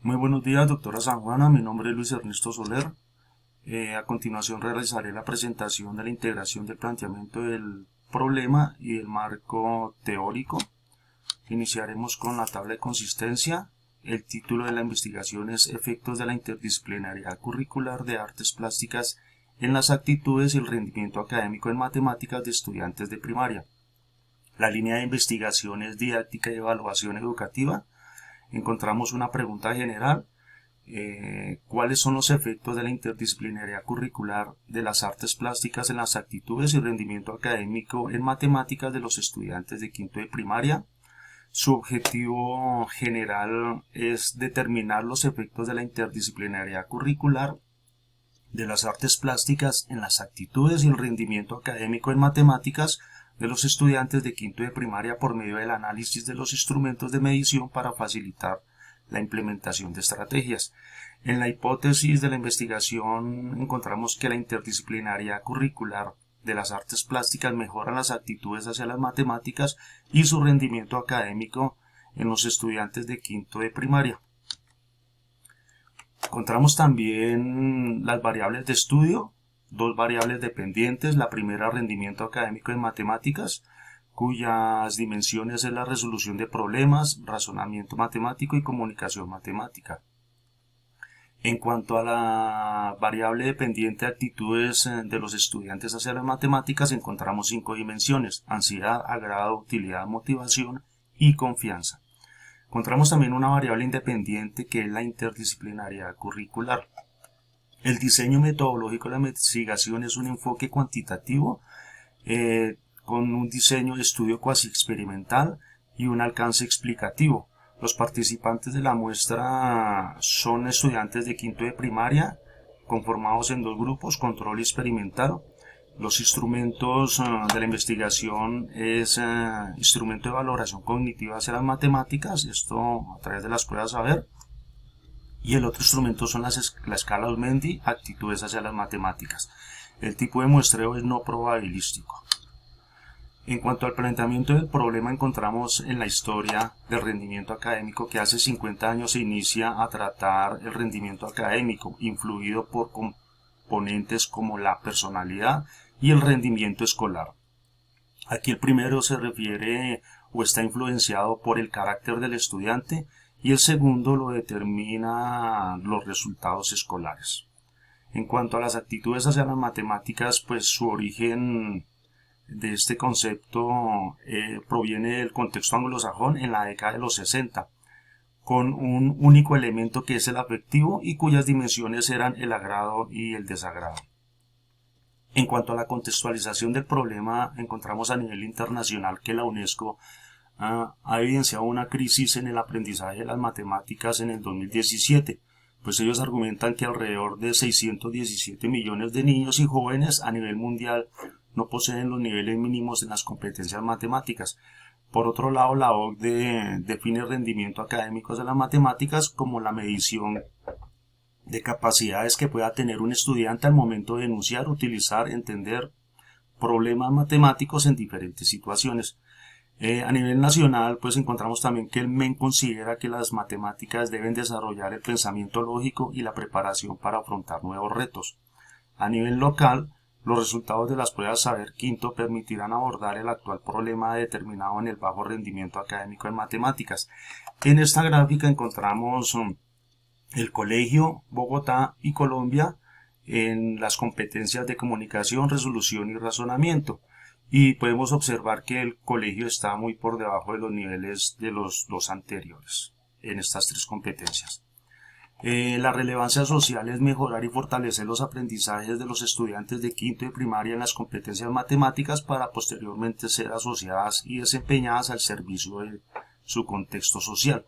Muy buenos días, doctora San Juana. Mi nombre es Luis Ernesto Soler. A continuación realizaré la presentación de la integración del planteamiento del problema y el marco teórico. Iniciaremos con la tabla de consistencia. El título de la investigación es Efectos de la interdisciplinariedad curricular de artes plásticas en las actitudes y el rendimiento académico en matemáticas de estudiantes de primaria. La línea de investigación es didáctica y evaluación educativa. Encontramos una pregunta general. ¿Cuáles son los efectos de la interdisciplinariedad curricular de las artes plásticas en las actitudes y rendimiento académico en matemáticas de los estudiantes de quinto de primaria? Su objetivo general es determinar los efectos de la interdisciplinariedad curricular de las artes plásticas en las actitudes y el rendimiento académico en matemáticas de los estudiantes de quinto de primaria por medio del análisis de los instrumentos de medición para facilitar la implementación de estrategias. En la hipótesis de la investigación encontramos que la interdisciplinariedad curricular de las artes plásticas mejora las actitudes hacia las matemáticas y su rendimiento académico en los estudiantes de quinto de primaria. Encontramos también las variables de estudio, dos variables dependientes. La primera, rendimiento académico en matemáticas, cuyas dimensiones es la resolución de problemas, razonamiento matemático y comunicación matemática. En cuanto a la variable dependiente de actitudes de los estudiantes hacia las matemáticas, encontramos 5 dimensiones: ansiedad, agrado, utilidad, motivación y confianza. Encontramos también una variable independiente que es la interdisciplinariedad curricular. El diseño metodológico de la investigación es un enfoque cuantitativo con un diseño de estudio cuasi experimental y un alcance explicativo. Los participantes de la muestra son estudiantes de quinto de primaria, conformados en 2 grupos, control y experimental. Los instrumentos de la investigación es instrumento de valoración cognitiva hacia las matemáticas, esto a través de las pruebas saber. Y el otro instrumento son la escala Osmendi, actitudes hacia las matemáticas. El tipo de muestreo es no probabilístico. En cuanto al planteamiento del problema, encontramos en la historia del rendimiento académico que hace 50 años se inicia a tratar el rendimiento académico, influido por componentes como la personalidad y el rendimiento escolar. Aquí el primero se refiere o está influenciado por el carácter del estudiante y el segundo lo determina los resultados escolares. En cuanto a las actitudes hacia las matemáticas, pues su origen de este concepto proviene del contexto anglosajón en la década de los 60, con un único elemento que es el afectivo y cuyas dimensiones eran el agrado y el desagrado. En cuanto a la contextualización del problema, encontramos a nivel internacional que la UNESCO ha evidenciado una crisis en el aprendizaje de las matemáticas en el 2017, pues ellos argumentan que alrededor de 617 millones de niños y jóvenes a nivel mundial no poseen los niveles mínimos en las competencias matemáticas. Por otro lado, la OCDE define el rendimiento académico de las matemáticas como la medición de capacidades que pueda tener un estudiante al momento de enunciar, utilizar, entender problemas matemáticos en diferentes situaciones. A nivel nacional, pues encontramos también que el MEN considera que las matemáticas deben desarrollar el pensamiento lógico y la preparación para afrontar nuevos retos. A nivel local, los resultados de las pruebas Saber Quinto permitirán abordar el actual problema determinado en el bajo rendimiento académico en matemáticas. En esta gráfica encontramos el Colegio, Bogotá y Colombia en las competencias de comunicación, resolución y razonamiento. Y podemos observar que el colegio está muy por debajo de los niveles de los 2 anteriores en estas 3 competencias. La relevancia social es mejorar y fortalecer los aprendizajes de los estudiantes de quinto de primaria en las competencias matemáticas para posteriormente ser asociadas y desempeñadas al servicio de su contexto social.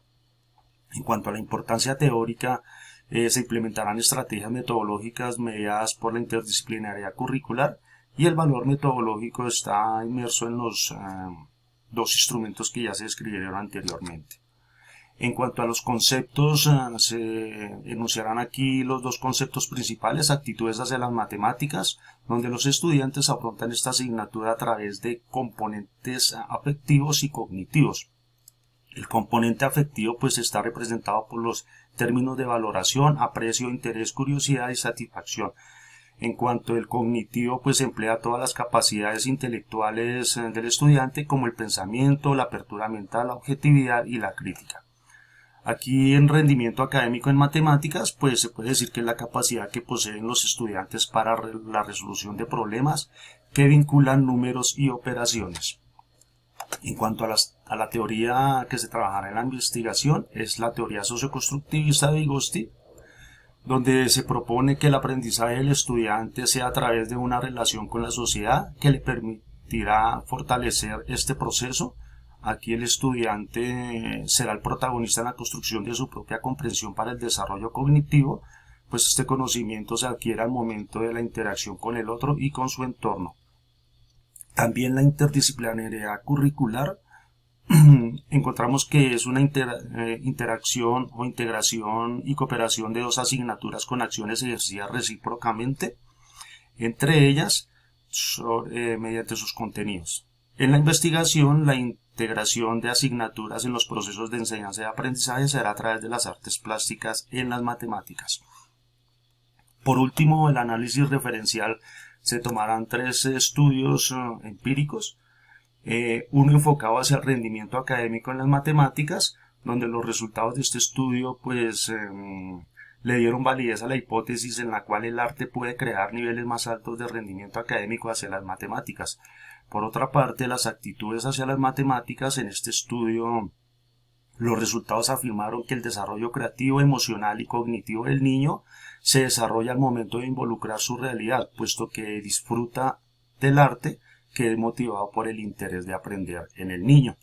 En cuanto a la importancia teórica, se implementarán estrategias metodológicas mediadas por la interdisciplinariedad curricular y el valor metodológico está inmerso en los 2 instrumentos que ya se describieron anteriormente. En cuanto a los conceptos, se enunciarán aquí los 2 conceptos principales: actitudes hacia las matemáticas, donde los estudiantes afrontan esta asignatura a través de componentes afectivos y cognitivos. El componente afectivo pues está representado por los términos de valoración, aprecio, interés, curiosidad y satisfacción. En cuanto al cognitivo, pues emplea todas las capacidades intelectuales del estudiante, como el pensamiento, la apertura mental, la objetividad y la crítica. Aquí en rendimiento académico en matemáticas, pues se puede decir que es la capacidad que poseen los estudiantes para la resolución de problemas que vinculan números y operaciones. En cuanto a la teoría que se trabajará en la investigación, es la teoría socioconstructivista de Vygotsky, donde se propone que el aprendizaje del estudiante sea a través de una relación con la sociedad que le permitirá fortalecer este proceso. Aquí el estudiante será el protagonista en la construcción de su propia comprensión para el desarrollo cognitivo, pues este conocimiento se adquiere al momento de la interacción con el otro y con su entorno. También la interdisciplinariedad curricular encontramos que es una interacción o integración y cooperación de dos asignaturas con acciones ejercidas recíprocamente entre ellas mediante sus contenidos. En la investigación, la integración de asignaturas en los procesos de enseñanza y aprendizaje será a través de las artes plásticas en las matemáticas. Por último, el análisis referencial se tomarán 3 estudios empíricos, uno enfocado hacia el rendimiento académico en las matemáticas, donde los resultados de este estudio pues le dieron validez a la hipótesis en la cual el arte puede crear niveles más altos de rendimiento académico hacia las matemáticas. Por otra parte, las actitudes hacia las matemáticas en este estudio, los resultados afirmaron que el desarrollo creativo, emocional y cognitivo del niño se desarrolla al momento de involucrar su realidad, puesto que disfruta del arte que es motivado por el interés de aprender en el niño.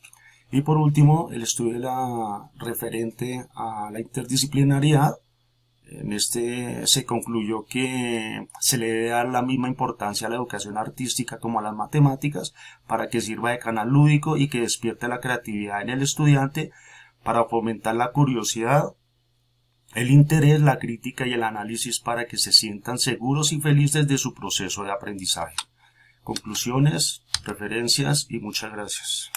Y por último, el estudio referente a la interdisciplinariedad. En este se concluyó que se le debe dar la misma importancia a la educación artística como a las matemáticas para que sirva de canal lúdico y que despierte la creatividad en el estudiante para fomentar la curiosidad, el interés, la crítica y el análisis para que se sientan seguros y felices de su proceso de aprendizaje. Conclusiones, referencias y muchas gracias.